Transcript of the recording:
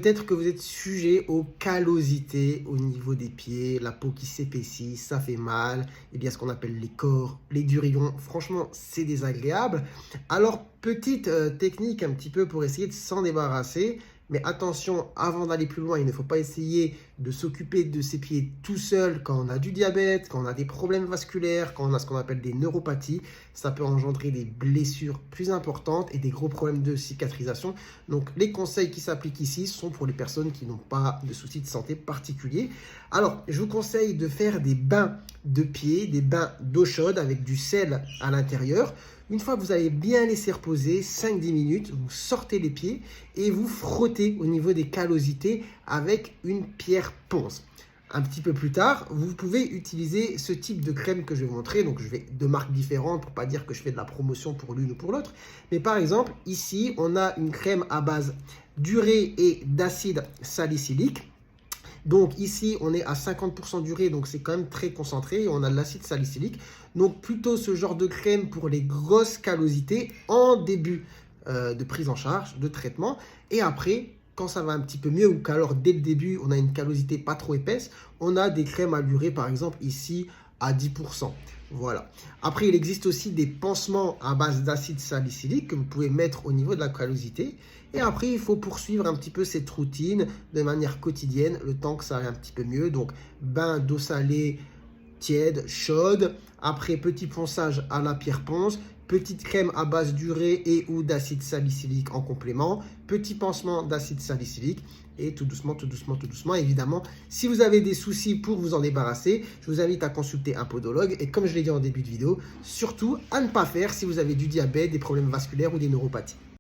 Peut-être que vous êtes sujet aux callosités au niveau des pieds, la peau qui s'épaissit, ça fait mal, et bien ce qu'on appelle les corps, les durillons, franchement c'est désagréable. Alors petite technique un petit peu pour essayer de s'en débarrasser, mais attention, avant d'aller plus loin, il ne faut pas essayer de s'occuper de ses pieds tout seul quand on a du diabète, quand on a des problèmes vasculaires, quand on a ce qu'on appelle des neuropathies. Ça peut engendrer des blessures plus importantes et des gros problèmes de cicatrisation. Donc les conseils qui s'appliquent ici sont pour les personnes qui n'ont pas de soucis de santé particuliers. Alors, je vous conseille de faire des bains de pieds, des bains d'eau chaude avec du sel à l'intérieur. Une fois que vous avez bien laissé reposer 5-10 minutes, vous sortez les pieds et vous frottez au niveau des callosités avec une pierre ponce. Un petit peu plus tard, vous pouvez utiliser ce type de crème que je vais vous montrer. Donc, je vais de marques différentes pour ne pas dire que je fais de la promotion pour l'une ou pour l'autre. Mais par exemple, ici, on a une crème à base d'urée et d'acide salicylique. Donc ici, on est à 50% d'urée, donc c'est quand même très concentré. On a de l'acide salicylique. Donc plutôt ce genre de crème pour les grosses callosités en début de prise en charge, de traitement. Et après, quand ça va un petit peu mieux ou qu'alors dès le début, on a une callosité pas trop épaisse, on a des crèmes à l'urée, par exemple ici à 10%. Voilà. Après, il existe aussi des pansements à base d'acide salicylique que vous pouvez mettre au niveau de la callosité. Et après, il faut poursuivre un petit peu cette routine de manière quotidienne, le temps que ça aille un petit peu mieux. Donc, bain d'eau salée tiède, chaude. Après, petit ponçage à la pierre ponce. Petite crème à base d'urée et ou d'acide salicylique en complément. Petit pansement d'acide salicylique. Et tout doucement, tout doucement, tout doucement. Évidemment, si vous avez des soucis pour vous en débarrasser, je vous invite à consulter un podologue. Et comme je l'ai dit en début de vidéo, surtout à ne pas faire si vous avez du diabète, des problèmes vasculaires ou des neuropathies.